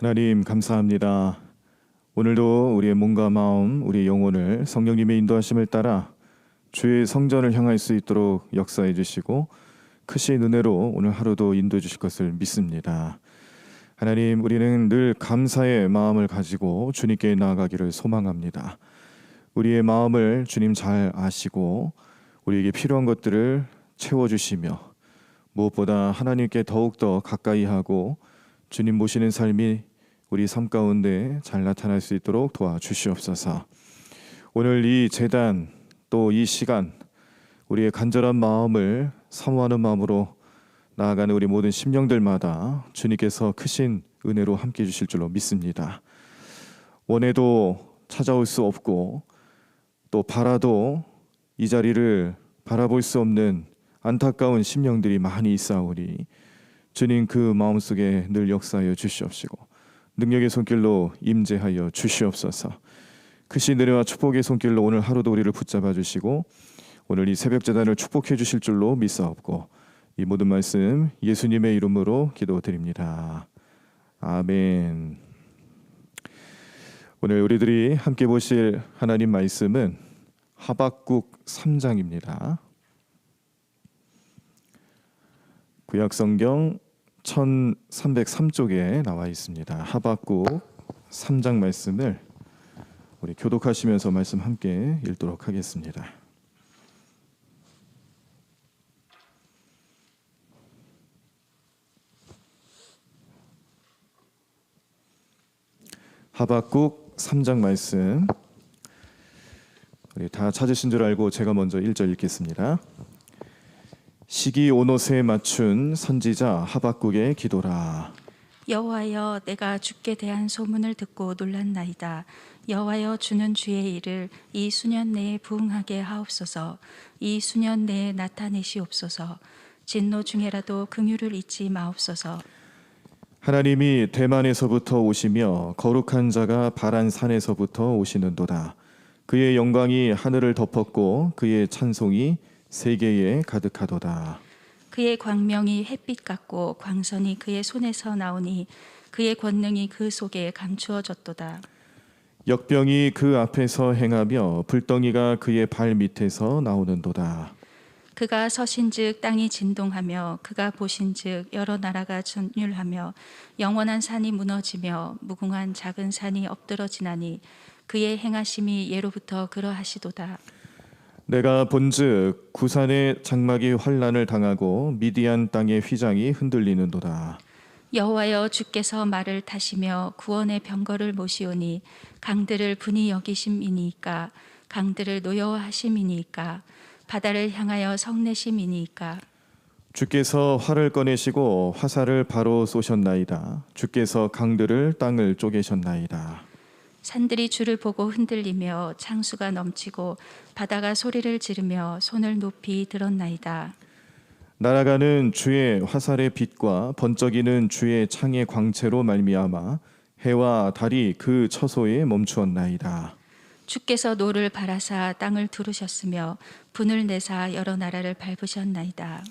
하나님 감사합니다. 오늘도 우리의 몸과 마음, 우리의 영혼을 성령님의 인도하심을 따라 주의 성전을 향할 수 있도록 역사해 주시고 크신 은혜로 오늘 하루도 인도해 주실 것을 믿습니다. 하나님, 우리는 늘 감사의 마음을 가지고 주님께 나아가기를 소망합니다. 우리의 마음을 주님 잘 아시고 우리에게 필요한 것들을 채워주시며 무엇보다 하나님께 더욱더 가까이 하고 주님 모시는 삶이 우리 삶 가운데 잘 나타날 수 있도록 도와주시옵소서. 오늘 이 제단 또 이 시간 우리의 간절한 마음을 사모하는 마음으로 나아가는 우리 모든 심령들마다 주님께서 크신 은혜로 함께 해주실 줄로 믿습니다. 원해도 찾아올 수 없고 또 바라도 이 자리를 바라볼 수 없는 안타까운 심령들이 많이 있사오니 주님 그 마음속에 늘 역사하여 주시옵시고 능력의 손길로 임재하여 주시옵소서. 크신 은혜와 축복의 손길로 오늘 하루도 우리를 붙잡아 주시고 오늘 이 새벽 제단을 축복해 주실 줄로 믿사옵고 이 모든 말씀 예수님의 이름으로 기도드립니다. 아멘. 오늘 우리들이 함께 보실 하나님 말씀은 하박국 3장입니다. 구약성경 1303쪽에 나와 있습니다. 하박국 3장 말씀을 우리 교독하시면서 말씀 함께 읽도록 하겠습니다. 하박국 3장 말씀 우리 다 찾으신 줄 알고 제가 먼저 1절 읽겠습니다. 시기 온옷에 맞춘 선지자 하박국의 기도라. 여호와여, 내가 주께 대한 소문을 듣고 놀랐나이다. 여호와여, 주는 주의 일을 이 수년 내에 부응하게 하옵소서. 이 수년 내에 나타내시옵소서. 진노 중에라도 긍휼을 잊지 마옵소서. 하나님이 대만에서부터 오시며 거룩한 자가 바란 산에서부터 오시는도다. 그의 영광이 하늘을 덮었고 그의 찬송이 세계에 가득하도다. 그의 광명이 햇빛 같고 광선이 그의 손에서 나오니 그의 권능이 그 속에 감추어졌도다. 역병이 그 앞에서 행하며 불덩이가 그의 발 밑에서 나오는도다. 그가 서신즉 땅이 진동하며 그가 보신즉 여러 나라가 전율하며 영원한 산이 무너지며 무궁한 작은 산이 엎드러지나니 그의 행하심이 예로부터 그러하시도다. 내가 본즉 구산의 장막이 환난을 당하고 미디안 땅의 휘장이 흔들리는도다. 여호와여, 주께서 말을 타시며 구원의 병거를 모시오니 강들을 분이 여기심이니이까 강들을 노여워하심이니이까 바다를 향하여 성내심이니이까. 주께서 활을 꺼내시고 화살을 바로 쏘셨나이다. 주께서 강들을 땅을 쪼개셨나이다. 산들이 주를 보고 흔들리며 창수가 넘치고 바다가 소리를 지르며 손을 높이 들었나이다. 날아가는 주의 화살의 빛과 번쩍이는 주의 창의 광채로 말미암아 해와 달이 그 처소에 멈추었나이다. 주께서 노를 바라사 땅을 두르셨으며 분을 내사 여러 나라를 밟으셨나이다.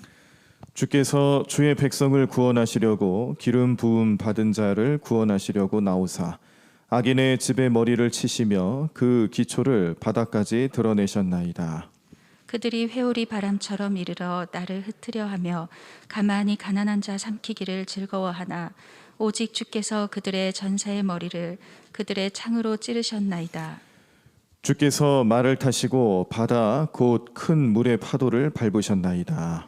주께서 주의 백성을 구원하시려고 기름 부음 받은 자를 구원하시려고 나오사 악인의 집에 머리를 치시며 그 기초를 바닥까지 드러내셨나이다. 그들이 회오리 바람처럼 이르러 나를 흩으려 하며 가만히 가난한 자 삼키기를 즐거워하나 오직 주께서 그들의 전사의 머리를 그들의 창으로 찌르셨나이다. 주께서 말을 타시고 바다 곧 큰 물의 파도를 밟으셨나이다.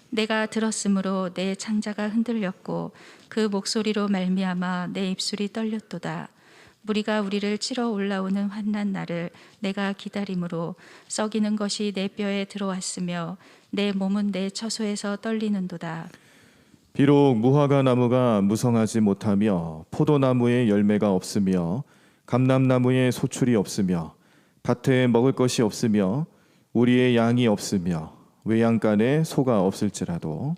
내가 들었으므로 내 창자가 흔들렸고 그 목소리로 말미암아 내 입술이 떨렸도다. 무리가 우리를 치러 올라오는 환난 날을 내가 기다림으로 썩이는 것이 내 뼈에 들어왔으며 내 몸은 내 처소에서 떨리는도다. 비록 무화과 나무가 무성하지 못하며 포도나무에 열매가 없으며 감람나무에 소출이 없으며 밭에 먹을 것이 없으며 우리의 양이 없으며 외양간에 소가 없을지라도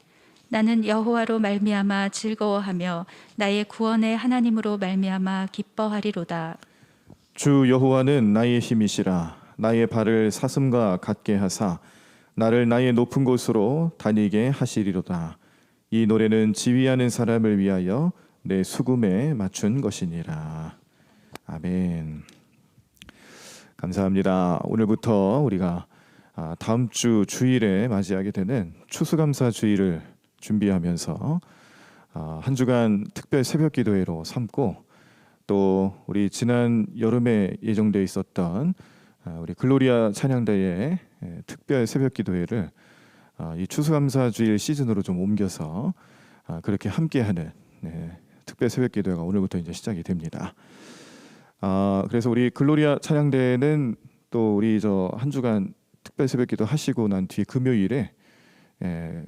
나는 여호와로 말미암아 즐거워하며 나의 구원의 하나님으로 말미암아 기뻐하리로다. 주 여호와는 나의 힘이시라. 나의 발을 사슴과 같게 하사 나를 나의 높은 곳으로 다니게 하시리로다. 이 노래는 지휘하는 사람을 위하여 내 수금에 맞춘 것이니라. 아멘. 감사합니다. 오늘부터 우리가 다음 주 주일에 맞이하게 되는 추수감사 주일을 준비하면서 한 주간 특별 새벽 기도회로 삼고, 또 우리 지난 여름에 예정되어 있었던 우리 글로리아 찬양대의 특별 새벽 기도회를 이 추수감사 주일 시즌으로 좀 옮겨서 그렇게 함께하는 특별 새벽 기도회가 오늘부터 이제 시작이 됩니다. 그래서 우리 글로리아 찬양대는 또 우리 한 주간 특별 새벽기도 하시고 난 뒤에 금요일에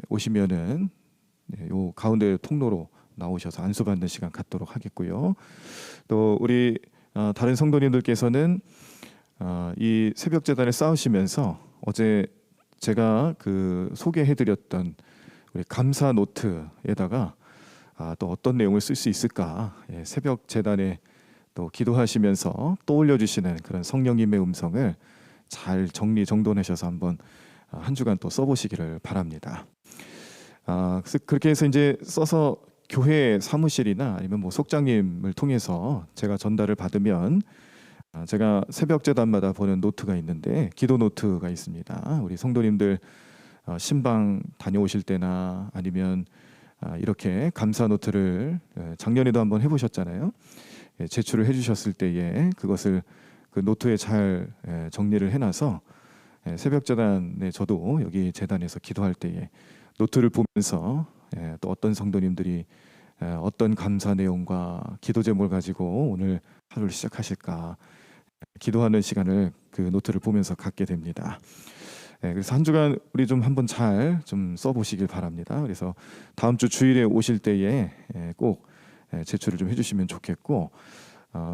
오시면은 요 가운데 통로로 나오셔서 안수받는 시간 갖도록 하겠고요. 또 우리 다른 성도님들께서는 이 새벽 재단에 싸우시면서 어제 제가 그 소개해드렸던 우리 감사 노트에다가 또 어떤 내용을 쓸 수 있을까, 새벽 재단에 또 기도하시면서 떠올려 주시는 그런 성령님의 음성을 잘 정리정돈하셔서 한번 한 주간 또 써보시기를 바랍니다. 그래서 그렇게 해서 이제 써서 교회 사무실이나 아니면 뭐 속장님을 통해서 제가 전달을 받으면 제가 새벽 재단마다 보는 노트가 있는데, 기도 노트가 있습니다. 우리 성도님들 신방 다녀오실 때나 아니면 이렇게 감사 노트를 작년에도 한번 해보셨잖아요. 제출을 해주셨을 때에 그것을 그 노트에 잘 정리를 해놔서 새벽 재단에 저도 여기 재단에서 기도할 때에 노트를 보면서 또 어떤 성도님들이 어떤 감사 내용과 기도 제목을 가지고 오늘 하루를 시작하실까 기도하는 시간을 그 노트를 보면서 갖게 됩니다. 그래서 한 주간 우리 좀 한번 잘 좀 써보시길 바랍니다. 그래서 다음 주 주일에 오실 때에 꼭 제출을 좀 해주시면 좋겠고,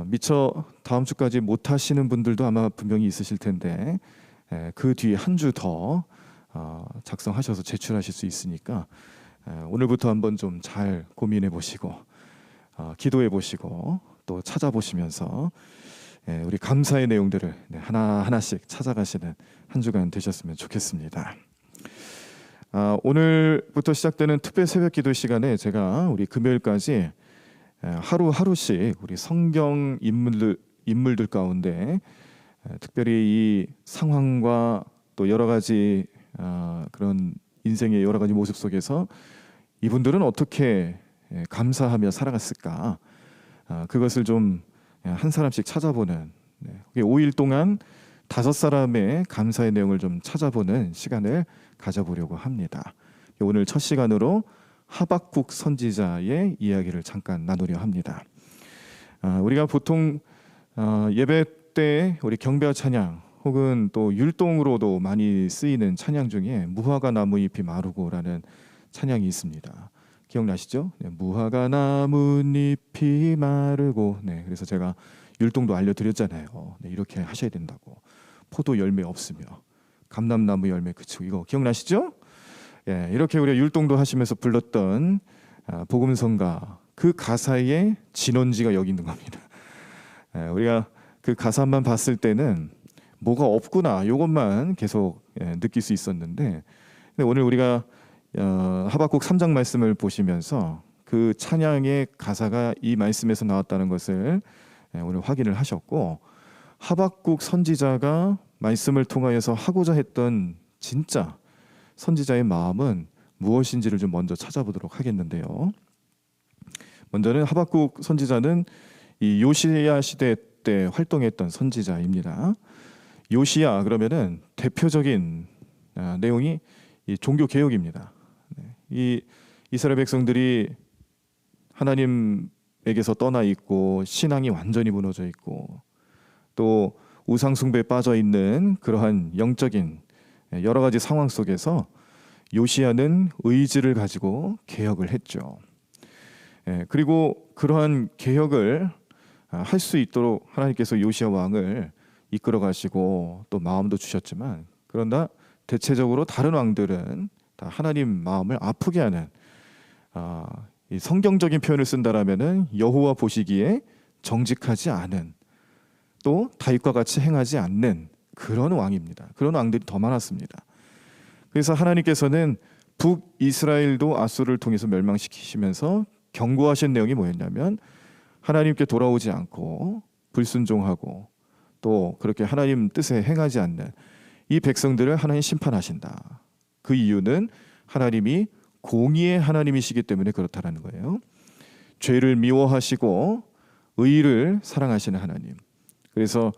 미처 다음 주까지 못 하시는 분들도 아마 분명히 있으실 텐데 그 뒤에 한 주 더 작성하셔서 제출하실 수 있으니까 오늘부터 한번 좀 잘 고민해 보시고 기도해 보시고 또 찾아보시면서 우리 감사의 내용들을 하나하나씩 찾아가시는 한 주간 되셨으면 좋겠습니다. 오늘부터 시작되는 특별 새벽 기도 시간에 제가 우리 금요일까지 하루하루씩 우리 성경 인물들 가운데 특별히 이 상황과 또 여러 가지 그런 인생의 여러 가지 모습 속에서 이분들은 어떻게 감사하며 살아갔을까, 그것을 좀 한 사람씩 찾아보는 5일 동안 5사람의 감사의 내용을 좀 찾아보는 시간을 가져보려고 합니다. 오늘 첫 시간으로 하박국 선지자의 이야기를 잠깐 나누려 합니다. 우리가 보통 예배 때 우리 경배와 찬양 혹은 또 율동으로도 많이 쓰이는 찬양 중에 무화과 나무잎이 마르고라는 찬양이 있습니다. 기억나시죠? 무화과 나뭇잎이 마르고. 그래서 제가 율동도 알려드렸잖아요. 이렇게 하셔야 된다고. 포도 열매 없으며 감람나무 열매 그치고, 이거 기억나시죠? 이렇게 우리가 율동도 하시면서 불렀던 복음성가, 그 가사의 진원지가 여기 있는 겁니다. 우리가 그 가사만 봤을 때는 뭐가 없구나, 이것만 계속 느낄 수 있었는데, 근데 오늘 우리가 하박국 3장 말씀을 보시면서 그 찬양의 가사가 이 말씀에서 나왔다는 것을 오늘 확인을 하셨고, 하박국 선지자가 말씀을 통하여서 하고자 했던 진짜 선지자의 마음은 무엇인지를 좀 먼저 찾아보도록 하겠는데요. 먼저는 하박국 선지자는 이 요시야 시대 때 활동했던 선지자입니다. 요시야 그러면은 대표적인 내용이 이 종교 개혁입니다. 이 이스라엘 백성들이 하나님에게서 떠나 있고 신앙이 완전히 무너져 있고 또 우상 숭배에 빠져 있는 그러한 영적인 여러 가지 상황 속에서 요시야는 의지를 가지고 개혁을 했죠. 그리고 그러한 개혁을 할 수 있도록 하나님께서 요시야 왕을 이끌어 가시고 또 마음도 주셨지만, 그러나 대체적으로 다른 왕들은 다 하나님 마음을 아프게 하는, 이 성경적인 표현을 쓴다라면은 여호와 보시기에 정직하지 않은, 또 다윗과 같이 행하지 않는 그런 왕입니다. 그런 왕들이 더 많았습니다. 그래서 하나님께서는 북이스라엘도 아수르를 통해서 멸망시키시면서 경고하신 내용이 뭐였냐면 하나님께 돌아오지 않고 불순종하고 또 그렇게 하나님 뜻에 행하지 않는 이 백성들을 하나님 심판하신다. 그 이유는 하나님이 공의의 하나님이시기 때문에 그렇다라는 거예요. 죄를 미워하시고 의를 사랑하시는 하나님. 그래서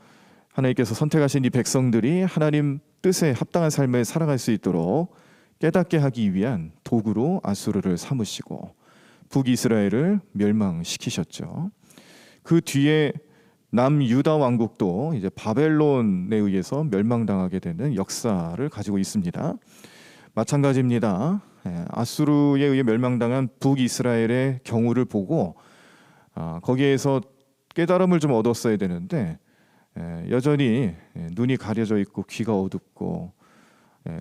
하나님께서 선택하신 이 백성들이 하나님 뜻에 합당한 삶을 살아갈 수 있도록 깨닫게 하기 위한 도구로 아수르를 삼으시고 북이스라엘을 멸망시키셨죠. 그 뒤에 남유다 왕국도 이제 바벨론에 의해서 멸망당하게 되는 역사를 가지고 있습니다. 마찬가지입니다. 아수르에 의해 멸망당한 북이스라엘의 경우를 보고 거기에서 깨달음을 좀 얻었어야 되는데 여전히 눈이 가려져 있고 귀가 어둡고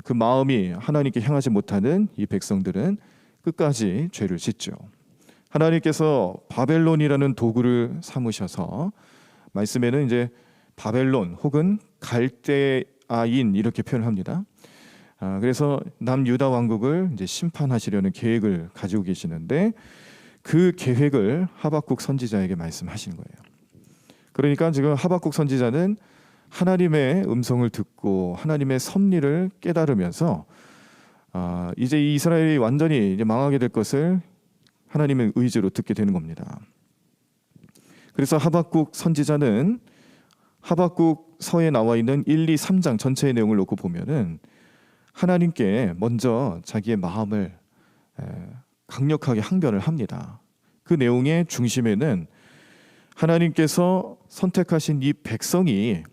그 마음이 하나님께 향하지 못하는 이 백성들은 끝까지 죄를 짓죠. 하나님께서 바벨론이라는 도구를 삼으셔서 말씀에는 이제 바벨론 혹은 갈대아인 이렇게 표현을 합니다. 그래서 남유다 왕국을 이제 심판하시려는 계획을 가지고 계시는데 그 계획을 하박국 선지자에게 말씀하시는 거예요. 그러니까 지금 하박국 선지자는 하나님의 음성을 듣고 하나님의 섭리를 깨달으면서 이제 이스라엘이 완전히 이제 망하게 될 것을 하나님의 의지로 듣게 되는 겁니다. 그래서 하박국 선지자는 하박국 서에 나와 있는 1, 2, 3장 전체의 내용을 놓고 보면은 하나님께 먼저 자기의 마음을 강력하게 항변을 합니다. 그 내용의 중심에는 하나님께서 선택하신 이 백성이,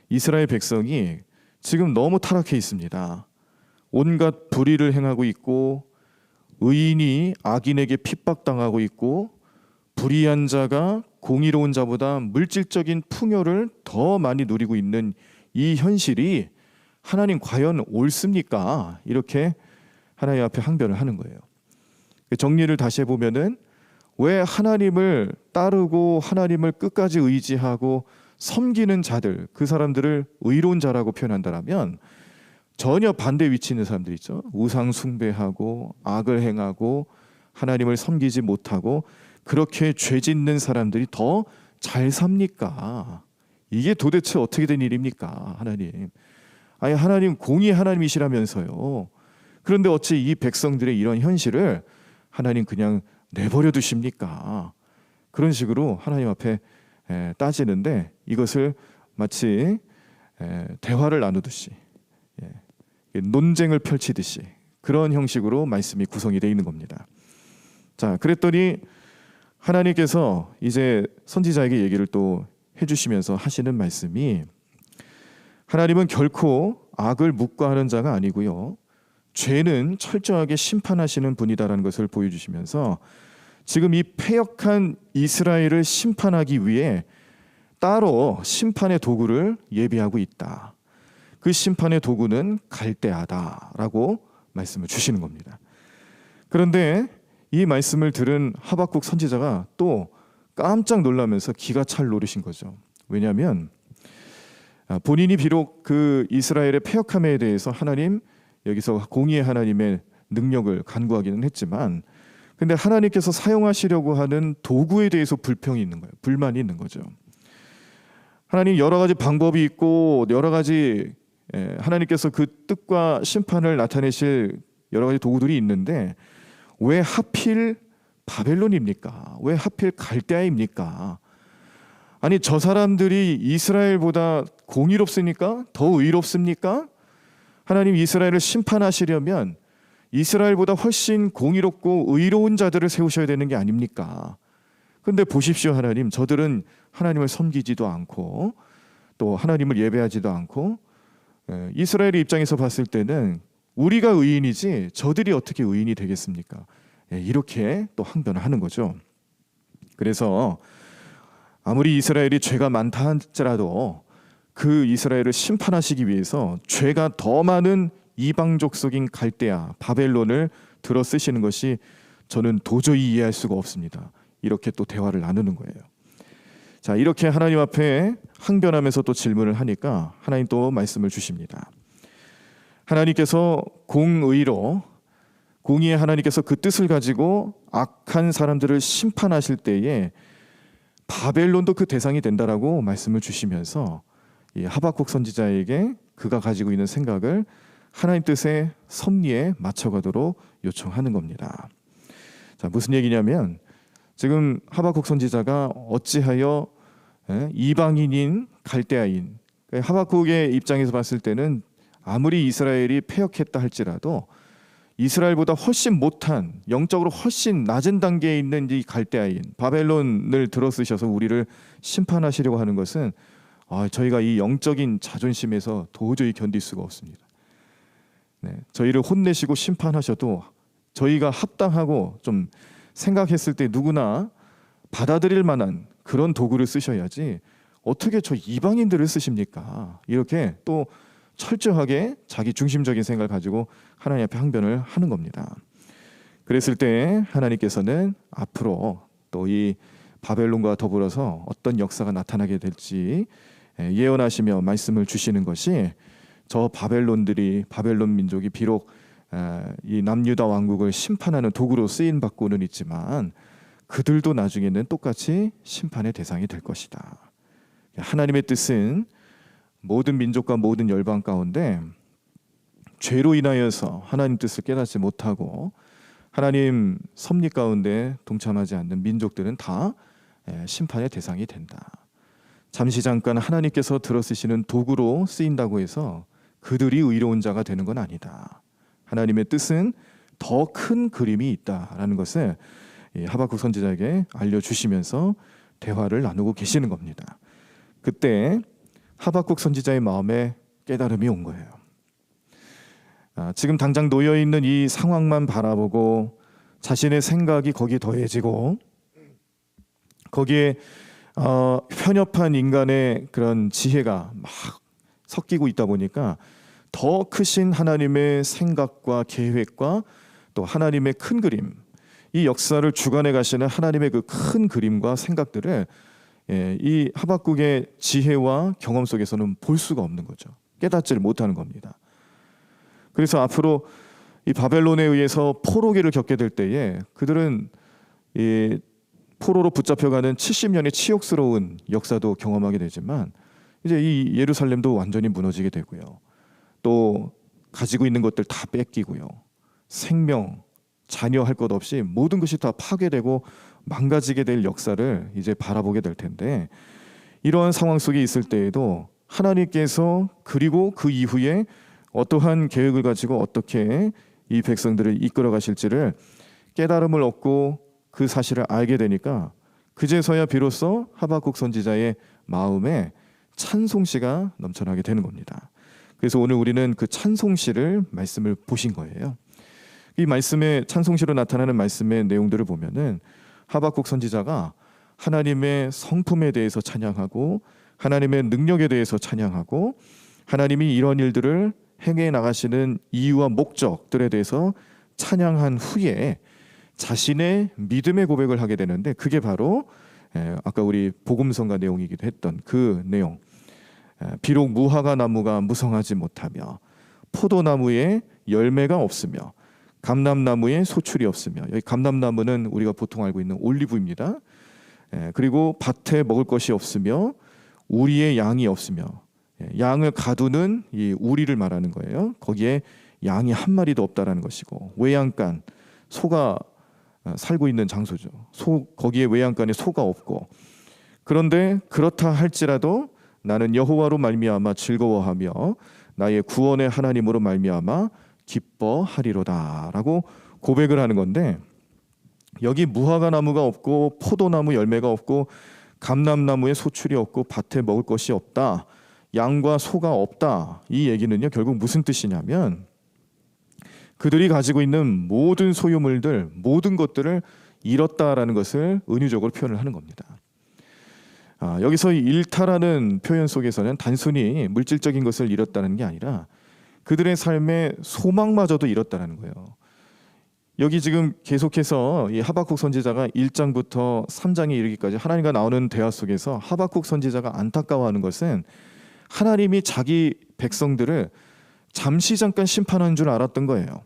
이스라엘 백성이 지금 너무 타락해 있습니다. 온갖 불의를 행하고 있고 의인이 악인에게 핍박당하고 있고 불의한 자가 공의로운 자보다 물질적인 풍요를 더 많이 누리고 있는 이 현실이 하나님 과연 옳습니까? 이렇게 하나님 앞에 항변을 하는 거예요. 정리를 다시 해보면은 왜 하나님을 따르고 하나님을 끝까지 의지하고 섬기는 자들, 그 사람들을 의로운 자라고 표현한다면 전혀 반대 위치에 있는 사람들 있죠. 우상 숭배하고 악을 행하고 하나님을 섬기지 못하고 그렇게 죄 짓는 사람들이 더 잘 삽니까? 이게 도대체 어떻게 된 일입니까? 하나님. 아니 하나님 공의 하나님이시라면서요. 그런데 어찌 이 백성들의 이런 현실을 하나님 그냥 내버려 두십니까? 그런 식으로 하나님 앞에 따지는데 이것을 마치 대화를 나누듯이 논쟁을 펼치듯이 그런 형식으로 말씀이 구성이 되어 있는 겁니다. 자, 그랬더니 하나님께서 이제 선지자에게 얘기를 또 해주시면서 하시는 말씀이 하나님은 결코 악을 묵과하는 자가 아니고요. 죄는 철저하게 심판하시는 분이다라는 것을 보여주시면서 지금 이 패역한 이스라엘을 심판하기 위해 따로 심판의 도구를 예비하고 있다. 그 심판의 도구는 갈대아다라고 말씀을 주시는 겁니다. 그런데 이 말씀을 들은 하박국 선지자가 또 깜짝 놀라면서 기가 찰 노릇인 거죠. 왜냐하면 본인이 비록 그 이스라엘의 패역함에 대해서 하나님 여기서 공의의 하나님의 능력을 간구하기는 했지만 근데 하나님께서 사용하시려고 하는 도구에 대해서 불평이 있는 거예요. 불만이 있는 거죠. 하나님 여러 가지 방법이 있고 여러 가지 하나님께서 그 뜻과 심판을 나타내실 여러 가지 도구들이 있는데 왜 하필 바벨론입니까? 왜 하필 갈대아입니까? 아니 저 사람들이 이스라엘보다 공의롭습니까? 더 의롭습니까? 하나님 이스라엘을 심판하시려면 이스라엘보다 훨씬 공의롭고 의로운 자들을 세우셔야 되는 게 아닙니까? 그런데 보십시오 하나님, 저들은 하나님을 섬기지도 않고 또 하나님을 예배하지도 않고 이스라엘의 입장에서 봤을 때는 우리가 의인이지 저들이 어떻게 의인이 되겠습니까? 이렇게 또 항변을 하는 거죠. 그래서 아무리 이스라엘이 죄가 많다 할지라도 그 이스라엘을 심판하시기 위해서 죄가 더 많은 이방족 속인 갈대아 바벨론을 들어 쓰시는 것이 저는 도저히 이해할 수가 없습니다. 이렇게 또 대화를 나누는 거예요. 자, 이렇게 하나님 앞에 항변하면서 또 질문을 하니까 하나님 또 말씀을 주십니다. 하나님께서 공의의 하나님께서 그 뜻을 가지고 악한 사람들을 심판하실 때에 바벨론도 그 대상이 된다라고 말씀을 주시면서 이 하박국 선지자에게 그가 가지고 있는 생각을 하나님 뜻의 섭리에 맞춰가도록 요청하는 겁니다. 자, 무슨 얘기냐면 지금 하박국 선지자가 어찌하여 이방인인 갈대아인, 하박국의 입장에서 봤을 때는 아무리 이스라엘이 패역했다 할지라도 이스라엘보다 훨씬 못한, 영적으로 훨씬 낮은 단계에 있는 이 갈대아인 바벨론을 들어쓰셔서 우리를 심판하시려고 하는 것은 저희가 이 영적인 자존심에서 도저히 견딜 수가 없습니다. 네, 저희를 혼내시고 심판하셔도 저희가 합당하고 좀 생각했을 때 누구나 받아들일 만한 그런 도구를 쓰셔야지 어떻게 저 이방인들을 쓰십니까? 이렇게 또 철저하게 자기 중심적인 생각을 가지고 하나님 앞에 항변을 하는 겁니다. 그랬을 때 하나님께서는 앞으로 또 이 바벨론과 더불어서 어떤 역사가 나타나게 될지 예언하시며 말씀을 주시는 것이 저 바벨론 민족이 비록 이 남유다 왕국을 심판하는 도구로 쓰임 받고는 있지만 그들도 나중에는 똑같이 심판의 대상이 될 것이다. 하나님의 뜻은 모든 민족과 모든 열방 가운데 죄로 인하여서 하나님 뜻을 깨닫지 못하고 하나님 섭리 가운데 동참하지 않는 민족들은 다 심판의 대상이 된다. 잠시 잠깐 하나님께서 들어쓰시는 도구로 쓰인다고 해서 그들이 의로운 자가 되는 건 아니다. 하나님의 뜻은 더 큰 그림이 있다라는 것을 하박국 선지자에게 알려주시면서 대화를 나누고 계시는 겁니다. 그때 하박국 선지자의 마음에 깨달음이 온 거예요. 지금 당장 놓여있는 이 상황만 바라보고 자신의 생각이 거기에 더해지고 거기에 편협한 인간의 그런 지혜가 막 섞이고 있다 보니까 더 크신 하나님의 생각과 계획과 또 하나님의 큰 그림, 이 역사를 주관해 가시는 하나님의 그 큰 그림과 생각들을 이 하박국의 지혜와 경험 속에서는 볼 수가 없는 거죠. 깨닫지를 못하는 겁니다. 그래서 앞으로 이 바벨론에 의해서 포로기를 겪게 될 때에 그들은 이 포로로 붙잡혀가는 70년의 치욕스러운 역사도 경험하게 되지만 이제 이 예루살렘도 완전히 무너지게 되고요. 또 가지고 있는 것들 다 뺏기고요. 생명, 자녀 할 것 없이 모든 것이 다 파괴되고 망가지게 될 역사를 이제 바라보게 될 텐데 이러한 상황 속에 있을 때에도 하나님께서 그리고 그 이후에 어떠한 계획을 가지고 어떻게 이 백성들을 이끌어 가실지를 깨달음을 얻고 그 사실을 알게 되니까 그제서야 비로소 하박국 선지자의 마음에 찬송시가 넘쳐나게 되는 겁니다. 그래서 오늘 우리는 그 찬송시를 말씀을 보신 거예요. 이 말씀의 찬송시로 나타나는 말씀의 내용들을 보면은 하박국 선지자가 하나님의 성품에 대해서 찬양하고 하나님의 능력에 대해서 찬양하고 하나님이 이런 일들을 행해 나가시는 이유와 목적들에 대해서 찬양한 후에 자신의 믿음의 고백을 하게 되는데 그게 바로 아까 우리 복음성가 내용이기도 했던 그 내용. 비록 무화과 나무가 무성하지 못하며 포도나무에 열매가 없으며 감람나무에 소출이 없으며, 여기 감람나무는 우리가 보통 알고 있는 올리브입니다. 그리고 밭에 먹을 것이 없으며 우리의 양이 없으며, 양을 가두는 이 우리를 말하는 거예요. 거기에 양이 한 마리도 없다라는 것이고, 외양간, 소가 살고 있는 장소죠. 거기에 외양간에 소가 없고, 그런데 그렇다 할지라도 나는 여호와로 말미암아 즐거워하며 나의 구원의 하나님으로 말미암아 기뻐하리로다라고 고백을 하는 건데, 여기 무화과 나무가 없고 포도나무 열매가 없고 감람나무에 소출이 없고 밭에 먹을 것이 없다, 양과 소가 없다, 이 얘기는요 결국 무슨 뜻이냐면 그들이 가지고 있는 모든 소유물들, 모든 것들을 잃었다라는 것을 은유적으로 표현을 하는 겁니다. 여기서 잃다라는 표현 속에서는 단순히 물질적인 것을 잃었다는 게 아니라 그들의 삶의 소망마저도 잃었다는 거예요. 여기 지금 계속해서 이 하박국 선지자가 1장부터 3장에 이르기까지 하나님과 나오는 대화 속에서 하박국 선지자가 안타까워하는 것은 하나님이 자기 백성들을 잠시 잠깐 심판한 줄 알았던 거예요.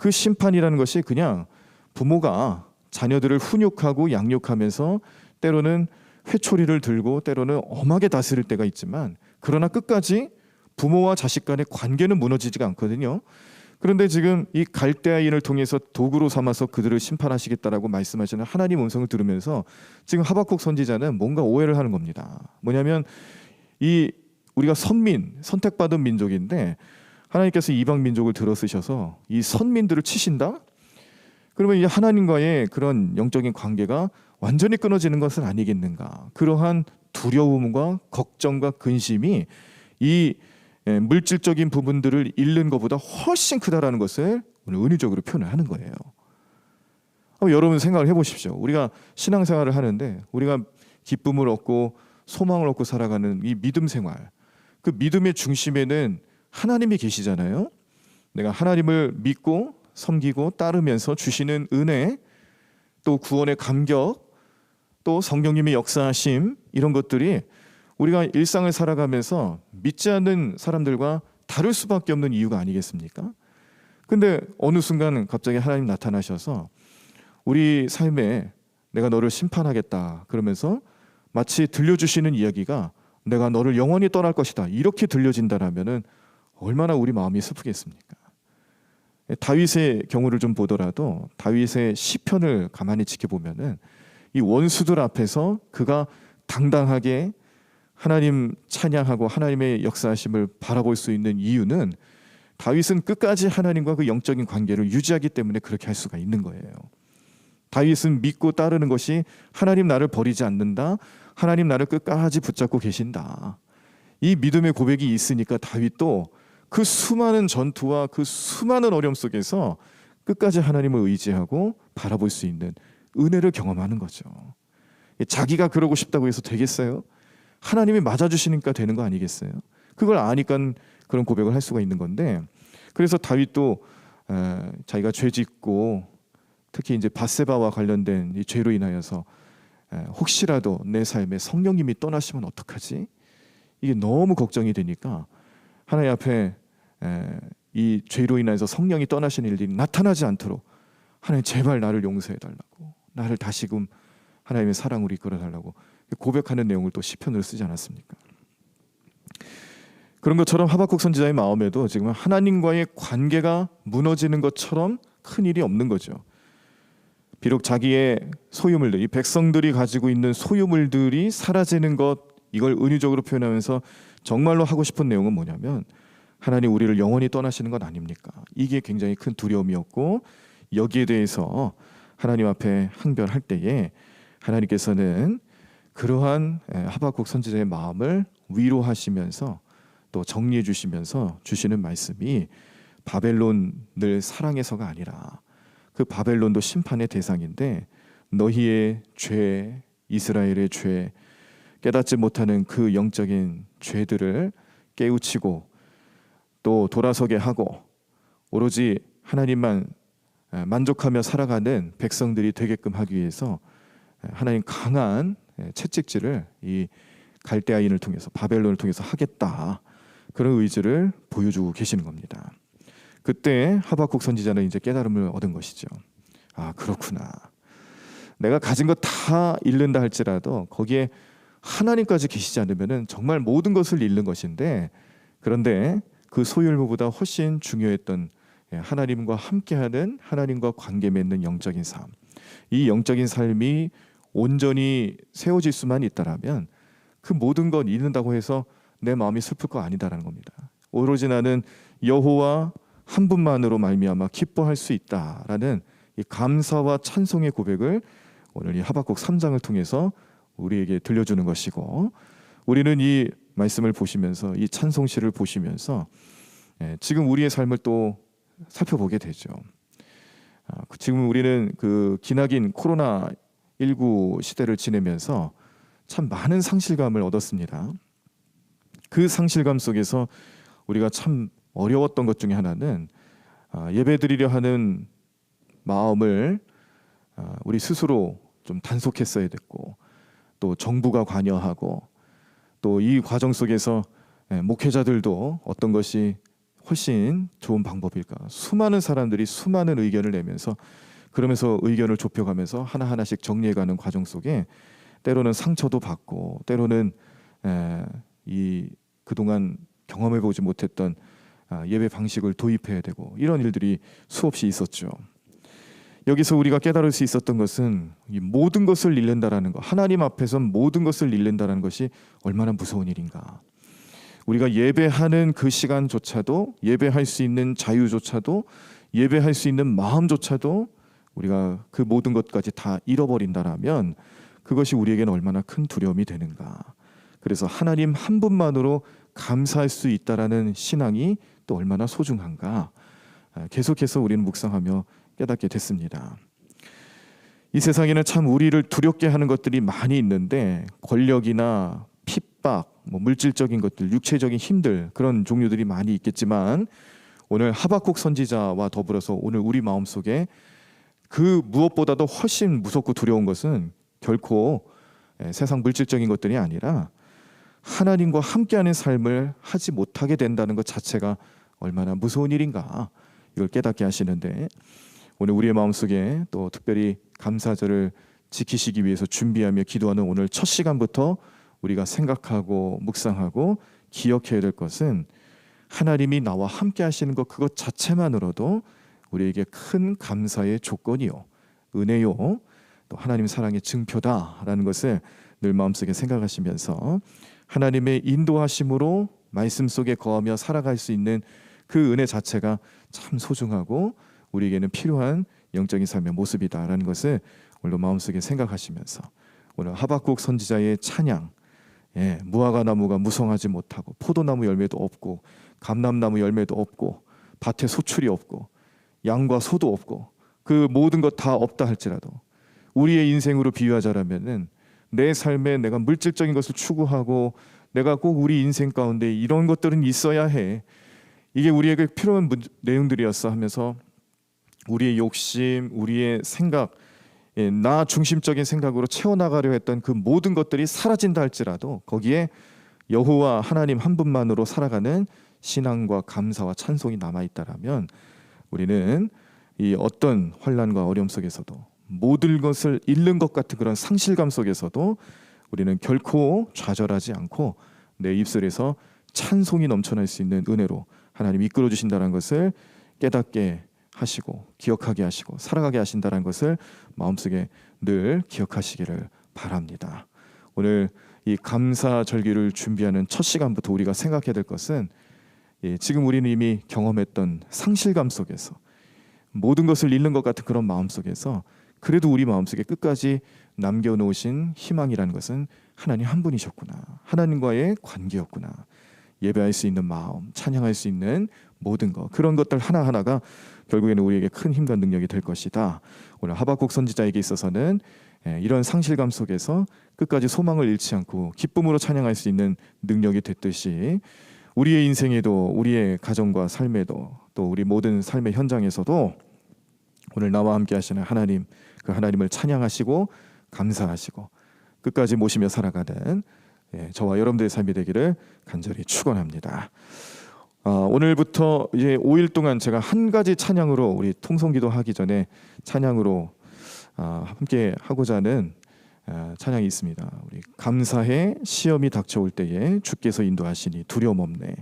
그 심판이라는 것이 그냥 부모가 자녀들을 훈육하고 양육하면서 때로는 회초리를 들고 때로는 엄하게 다스릴 때가 있지만, 그러나 끝까지 부모와 자식 간의 관계는 무너지지가 않거든요. 그런데 지금 이 갈대아인을 통해서 도구로 삼아서 그들을 심판하시겠다라고 말씀하시는 하나님 음성을 들으면서 지금 하박국 선지자는 뭔가 오해를 하는 겁니다. 뭐냐면 이 우리가 선민, 선택받은 민족인데 하나님께서 이방 민족을 들어쓰셔서 이 선민들을 치신다? 그러면 이 하나님과의 그런 영적인 관계가 완전히 끊어지는 것은 아니겠는가? 그러한 두려움과 걱정과 근심이 이 물질적인 부분들을 잃는 것보다 훨씬 크다라는 것을 오늘 은유적으로 표현을 하는 거예요. 여러분 생각을 해보십시오. 우리가 신앙생활을 하는데 우리가 기쁨을 얻고 소망을 얻고 살아가는 이 믿음 생활, 그 믿음의 중심에는 하나님이 계시잖아요. 내가 하나님을 믿고 섬기고 따르면서 주시는 은혜, 또 구원의 감격, 또 성령님의 역사하심, 이런 것들이 우리가 일상을 살아가면서 믿지 않는 사람들과 다를 수밖에 없는 이유가 아니겠습니까? 근데 어느 순간 갑자기 하나님 나타나셔서 우리 삶에 내가 너를 심판하겠다 그러면서 마치 들려주시는 이야기가 내가 너를 영원히 떠날 것이다 이렇게 들려진다라면은 얼마나 우리 마음이 슬프겠습니까? 다윗의 경우를 좀 보더라도 다윗의 시편을 가만히 지켜보면은 이 원수들 앞에서 그가 당당하게 하나님 찬양하고 하나님의 역사하심을 바라볼 수 있는 이유는 다윗은 끝까지 하나님과 그 영적인 관계를 유지하기 때문에 그렇게 할 수가 있는 거예요. 다윗은 믿고 따르는 것이 하나님 나를 버리지 않는다, 하나님 나를 끝까지 붙잡고 계신다, 이 믿음의 고백이 있으니까 다윗도 그 수많은 전투와 그 수많은 어려움 속에서 끝까지 하나님을 의지하고 바라볼 수 있는 은혜를 경험하는 거죠. 자기가 그러고 싶다고 해서 되겠어요? 하나님이 맞아주시니까 되는 거 아니겠어요? 그걸 아니까 그런 고백을 할 수가 있는 건데, 그래서 다윗도 자기가 죄짓고 특히 이제 밧세바와 관련된 이 죄로 인하여서 혹시라도 내 삶에 성령님이 떠나시면 어떡하지? 이게 너무 걱정이 되니까 하나님 앞에 이 죄로 인해서 성령이 떠나시는 일들이 나타나지 않도록 하나님 제발 나를 용서해 달라고, 나를 다시금 하나님의 사랑으로 이끌어 달라고 고백하는 내용을 또 시편으로 쓰지 않았습니까? 그런 것처럼 하박국 선지자의 마음에도 지금 하나님과의 관계가 무너지는 것처럼 큰 일이 없는 거죠. 비록 자기의 소유물들, 이 백성들이 가지고 있는 소유물들이 사라지는 것, 이걸 은유적으로 표현하면서 정말로 하고 싶은 내용은 뭐냐면 하나님 우리를 영원히 떠나시는 것 아닙니까? 이게 굉장히 큰 두려움이었고, 여기에 대해서 하나님 앞에 항변할 때에 하나님께서는 그러한 하박국 선지자의 마음을 위로하시면서 또 정리해 주시면서 주시는 말씀이 바벨론을 사랑해서가 아니라 그 바벨론도 심판의 대상인데 너희의 죄, 이스라엘의 죄, 깨닫지 못하는 그 영적인 죄들을 깨우치고 또 돌아서게 하고 오로지 하나님만 만족하며 살아가는 백성들이 되게끔 하기 위해서 하나님 강한 채찍질을 이 갈대아인을 통해서, 바벨론을 통해서 하겠다, 그런 의지를 보여주고 계시는 겁니다. 그때 하박국 선지자는 이제 깨달음을 얻은 것이죠. 아, 그렇구나. 내가 가진 거 다 잃는다 할지라도 거기에 하나님까지 계시지 않으면 정말 모든 것을 잃는 것인데, 그런데 그 소유물보다 훨씬 중요했던 하나님과 함께하는, 하나님과 관계 맺는 영적인 삶, 이 영적인 삶이 온전히 세워질 수만 있다라면 그 모든 건 잃는다고 해서 내 마음이 슬플 거 아니다라는 겁니다. 오로지 나는 여호와 한 분만으로 말미암아 기뻐할 수 있다라는 이 감사와 찬송의 고백을 오늘 이 하박국 3장을 통해서 우리에게 들려주는 것이고, 우리는 이 말씀을 보시면서, 이 찬송시를 보시면서 지금 우리의 삶을 또 살펴보게 되죠. 지금 우리는 그 기나긴 코로나19 시대를 지내면서 참 많은 상실감을 얻었습니다. 그 상실감 속에서 우리가 참 어려웠던 것 중에 하나는 예배드리려 하는 마음을 우리 스스로 좀 단속했어야 됐고, 또 정부가 관여하고, 또 이 과정 속에서 목회자들도 어떤 것이 훨씬 좋은 방법일까? 수많은 사람들이 수많은 의견을 내면서 그러면서 의견을 좁혀가면서 하나하나씩 정리해가는 과정 속에 때로는 상처도 받고 때로는 이 그동안 경험해보지 못했던 예배 방식을 도입해야 되고 이런 일들이 수없이 있었죠. 여기서 우리가 깨달을 수 있었던 것은 이 모든 것을 잃는다라는 것, 하나님 앞에서 모든 것을 잃는다라는 것이 얼마나 무서운 일인가. 우리가 예배하는 그 시간조차도, 예배할 수 있는 자유조차도, 예배할 수 있는 마음조차도 우리가 그 모든 것까지 다 잃어버린다라면 그것이 우리에게는 얼마나 큰 두려움이 되는가. 그래서 하나님 한 분만으로 감사할 수 있다라는 신앙이 또 얼마나 소중한가. 계속해서 우리는 묵상하며 깨닫게 됐습니다. 이 세상에는 참 우리를 두렵게 하는 것들이 많이 있는데 권력이나 핍박, 물질적인 것들, 육체적인 힘들 그런 종류들이 많이 있겠지만 오늘 하박국 선지자와 더불어서 오늘 우리 마음속에 그 무엇보다도 훨씬 무섭고 두려운 것은 결코 세상 물질적인 것들이 아니라 하나님과 함께하는 삶을 하지 못하게 된다는 것 자체가 얼마나 무서운 일인가 이걸 깨닫게 하시는데 오늘 우리의 마음속에 또 특별히 감사절을 지키시기 위해서 준비하며 기도하는 오늘 첫 시간부터 우리가 생각하고 묵상하고 기억해야 될 것은 하나님이 나와 함께 하시는 것 그것 자체만으로도 우리에게 큰 감사의 조건이요 은혜요 또 하나님 사랑의 증표다라는 것을 늘 마음속에 생각하시면서 하나님의 인도하심으로 말씀 속에 거하며 살아갈 수 있는 그 은혜 자체가 참 소중하고 우리에게는 필요한 영적인 삶의 모습이다라는 것을 오늘 마음속에 생각하시면서 오늘 하박국 선지자의 찬양 무화과 나무가 무성하지 못하고 포도나무 열매도 없고 감람나무 열매도 없고 밭에 소출이 없고 양과 소도 없고 그 모든 것 다 없다 할지라도 우리의 인생으로 비유하자라면은 내 삶에 내가 물질적인 것을 추구하고 내가 꼭 우리 인생 가운데 이런 것들은 있어야 해. 이게 우리에게 필요한 내용들이었어 하면서 우리의 욕심, 우리의 생각, 나 중심적인 생각으로 채워나가려 했던 그 모든 것들이 사라진다 할지라도 거기에 여호와 하나님 한 분만으로 살아가는 신앙과 감사와 찬송이 남아있다라면 우리는 이 어떤 환난과 어려움 속에서도 모든 것을 잃는 것 같은 그런 상실감 속에서도 우리는 결코 좌절하지 않고 내 입술에서 찬송이 넘쳐날 수 있는 은혜로 하나님 이끌어 주신다는 것을 깨닫게 하시고 기억하게 하시고 살아가게 하신다는 것을 마음속에 늘 기억하시기를 바랍니다. 오늘 이 감사 절기를 준비하는 첫 시간부터 우리가 생각해야 될 것은 지금 우리는 이미 경험했던 상실감 속에서 모든 것을 잃는 것 같은 그런 마음 속에서 그래도 우리 마음속에 끝까지 남겨놓으신 희망이라는 것은 하나님 한 분이셨구나. 하나님과의 관계였구나. 예배할 수 있는 마음, 찬양할 수 있는 모든 것 그런 것들 하나하나가 결국에는 우리에게 큰 힘과 능력이 될 것이다. 오늘 하박국 선지자에게 있어서는 이런 상실감 속에서 끝까지 소망을 잃지 않고 기쁨으로 찬양할 수 있는 능력이 됐듯이 우리의 인생에도 우리의 가정과 삶에도 또 우리 모든 삶의 현장에서도 오늘 나와 함께 하시는 하나님 그 하나님을 찬양하시고 감사하시고 끝까지 모시며 살아가는 저와 여러분들의 삶이 되기를 간절히 축원합니다. 오늘부터 이제 5일 동안 제가 한 가지 찬양으로 우리 통성기도 하기 전에 찬양으로 함께 하고자 하는 찬양이 있습니다. 우리 감사해 시험이 닥쳐올 때에 주께서 인도하시니 두려움 없네.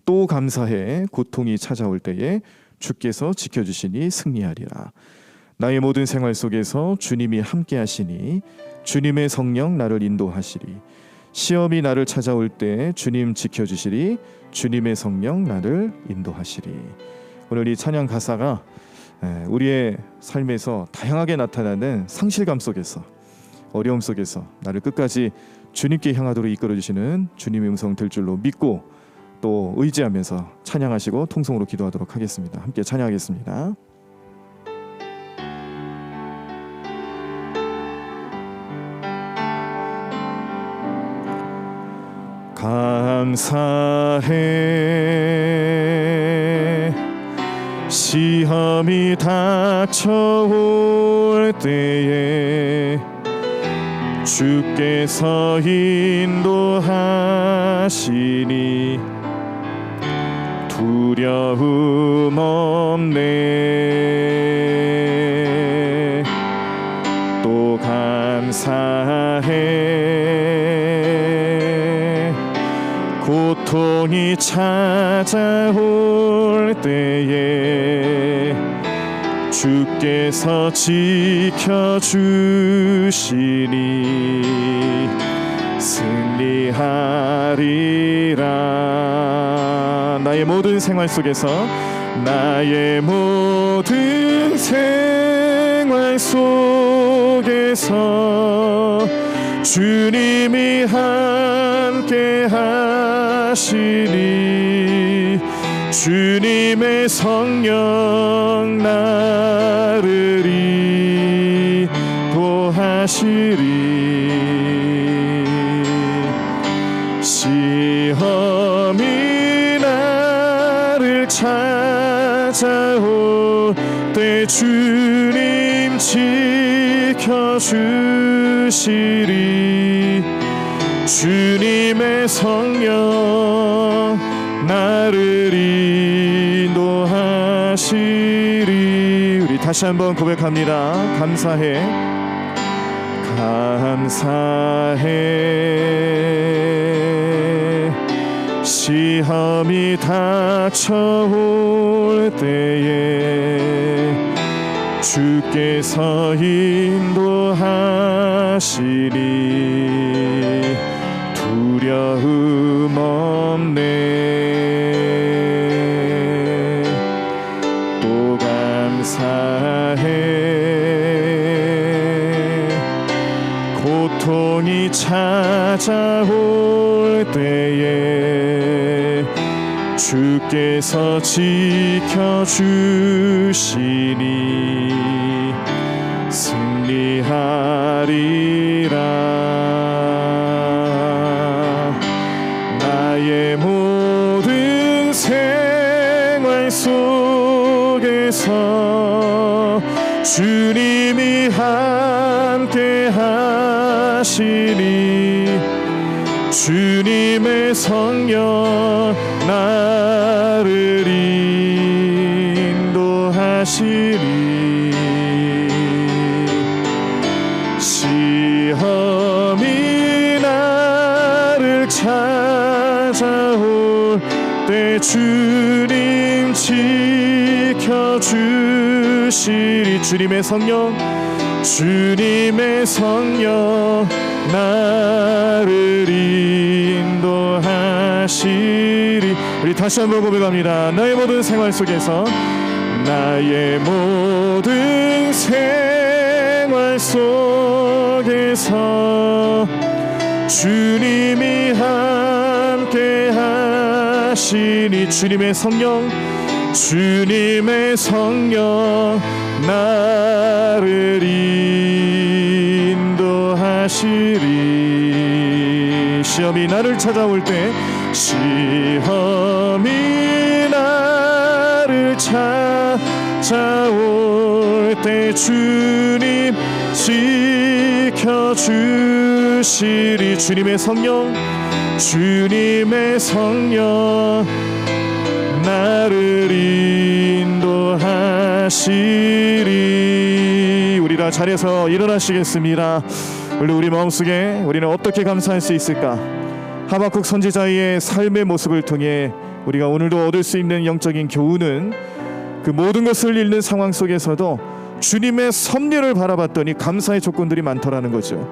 또 감사해 고통이 찾아올 때에 주께서 지켜주시니 승리하리라. 나의 모든 생활 속에서 주님이 함께 하시니 주님의 성령 나를 인도하시리. 시험이 나를 찾아올 때 주님 지켜주시리. 주님의 성령 나를 인도하시리. 오늘 이 찬양 가사가 우리의 삶에서 다양하게 나타나는 상실감 속에서 어려움 속에서 나를 끝까지 주님께 향하도록 이끌어주시는 주님의 음성 될 줄로 믿고 또 의지하면서 찬양하시고 통성으로 기도하도록 하겠습니다. 함께 찬양하겠습니다. 감사해 시험이 닥쳐올 때에 주께서 인도하시니 두려움 없네. 또 감사해. 고통이 찾아올 때에 주께서 지켜주시니 승리하리라. 나의 모든 생활 속에서, 나의 모든 생활 속에서 주님이 함께 하시니 주님의 성령 나를 인도하시리. 시험이 나를 찾아올 때 주님 지켜주시리. 주님의 성령 나를 인도하시리. 우리 다시 한번 고백합니다. 감사해. 감사해. 시험이 닥쳐올 때에 주께서 인도하시니 두려움 없네. 또 감사해. 고통이 찾아올 때에 주께서 지켜주시니 승리하리라. 나의 모든 생활 속에서 주님이 함께 하시니 주님의 성령 나를 인도하시니 시험이 나를 찾아올 때 주님 지켜주시리. 주님의 성령 나를 인도하시리. 우리 다시 한번 고백합니다. 나의 모든 생활 속에서, 나의 모든 생활 속에서 주님이 함께 하시니 주님의 성령 나를 인도하시리. 시험이 나를 찾아올 때, 시험이 나를 찾아올 때 주님 지켜주시리. 주님의 성령 나를 인도하시리. 우리 다 자리에서 일어나시겠습니다. 우리 마음속에 우리는 어떻게 감사할 수 있을까? 하박국 선지자의 삶의 모습을 통해 우리가 오늘도 얻을 수 있는 영적인 교훈은, 그 모든 것을 잃는 상황 속에서도 주님의 섭리를 바라봤더니 감사의 조건들이 많더라는 거죠.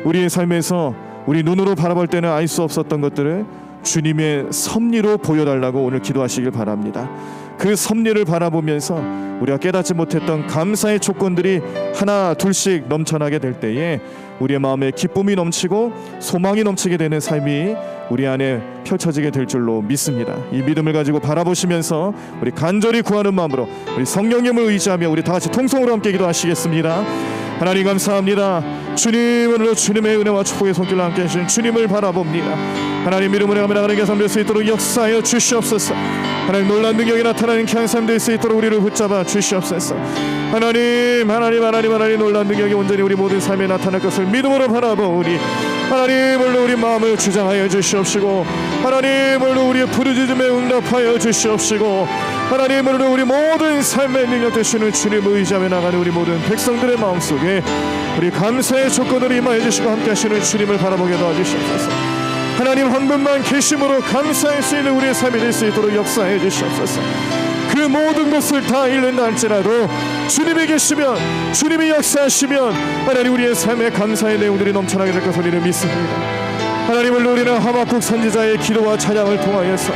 우리의 삶에서 우리 눈으로 바라볼 때는 알 수 없었던 것들을 주님의 섭리로 보여달라고 오늘 기도하시길 바랍니다. 그 섭리를 바라보면서 우리가 깨닫지 못했던 감사의 조건들이 하나 둘씩 넘쳐나게 될 때에 우리의 마음에 기쁨이 넘치고 소망이 넘치게 되는 삶이 우리 안에 펼쳐지게 될 줄로 믿습니다. 이 믿음을 가지고 바라보시면서 우리 간절히 구하는 마음으로 우리 성령님을 의지하며 우리 다 같이 통성으로 함께 기도하시겠습니다. 하나님 감사합니다. 주님, 오늘도 주님의 은혜와 축복의 손길로 함께 하시는 주님을 바라봅니다. 하나님 이름으로 나가는 게 삶될 수 있도록 역사하여 주시옵소서. 하나님 놀라운 능력이 나타나는 귀한 삶 될 수 있도록 우리를 붙잡아 주시옵소서. 하나님 놀라운 능력이 온전히 우리 모든 삶에 나타날 것을 믿음으로 바라보오니 하나님 물론 우리 마음을 주장하여 주시옵시고 하나님 물론 우리의 부르짖음에 응답하여 주시옵시고 하나님 물론 우리 모든 삶의 능력 되시는 주님을 의지하며 나가는 우리 모든 백성들의 마음속에 우리 감사의 조건으로 임하여 주시고 함께 하시는 주님을 바라보게 도와주시옵소서. 하나님 한 분만 계심으로 감사할 수 있는 우리의 삶이 될 수 있도록 역사해 주시옵소서. 그 모든 것을 다 잃는다 할지라도 주님이 계시면 주님이 역사하시면 하나님 우리의 삶에 감사의 내용들이 넘쳐나게 될 것을 우리는 믿습니다. 하나님을 우리는 하박국 선지자의 기도와 찬양을 통하여서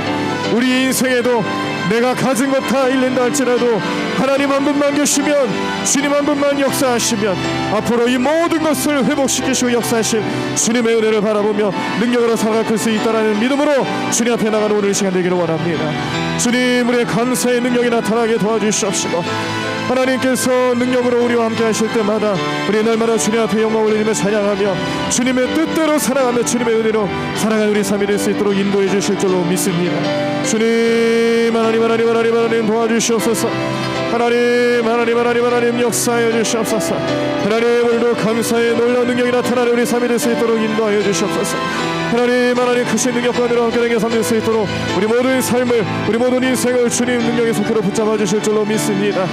우리 인생에도 내가 가진 것 다 잃는다 할지라도 하나님 한 분만 계시면 주님 한 분만 역사하시면 앞으로 이 모든 것을 회복시키시고 역사하실 주님의 은혜를 바라보며 능력으로 살아갈 수 있다라는 믿음으로 주님 앞에 나가는 오늘 시간 되기를 원합니다. 주님 우리의 감사의 능력이 나타나게 도와주시옵시고 하나님께서 능력으로 우리와 함께 하실 때마다 우리 날마다 주님 앞에 영광을 올리며 찬양하며 주님의 뜻대로 살아가며 주님의 은혜로 살아가는 우리 삶이 될 수 있도록 인도해 주실 줄로 믿습니다. 주님 하나님 도와주시옵소서. 하나님 역사하여 주시옵소서. 하나님 오늘도 감사의 놀라운 능력이 나타나는 우리 삶이 될 수 있도록 인도하여 주시옵소서. 하나님 크신 능력과 은혜로 함께 삶될 수 있도록 우리 모든 삶을 우리 모든 인생을 주님 능력의 속도로 붙잡아 주실 줄로 믿습니다.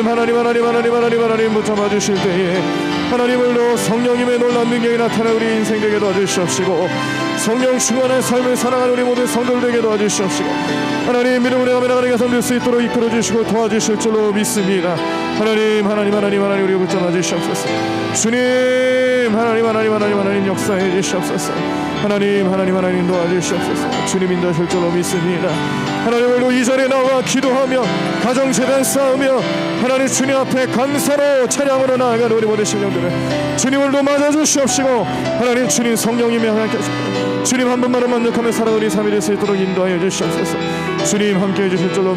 하나님 붙잡아 주실 때에 하나님을로 성령님의 놀라운 능력이 나타나 우리 인생 되게 도와주시옵시고 성령 충만한 삶을 살아가는 우리 모든 성도들 되게 도와주시옵시고 하나님 믿음으로 나가는 게 삶될 수 있도록 이끌어 주시고 도와주실 줄로 믿습니다. 하나님 우리 붙잡아 주시옵소서. 주님 하나님 역사해 주시옵소서. 하나님 도와주시옵소서. 주님 인도하실 줄로 믿습니다. 하나님 오늘도 이 자리에 나와 기도하며 가정재단 쌓으며 하나님 주님 앞에 감사로 찬양으로 나아가는 우리 모든 신령들을 주님 오늘도 맞아주시옵시고 하나님 주님 성령님이 함께 하시고 주님 한 분만을 만족하며 살아가는 우리 삶이 될 수 있도록 인도하여 주시옵소서. 주님 함께해 주실 줄로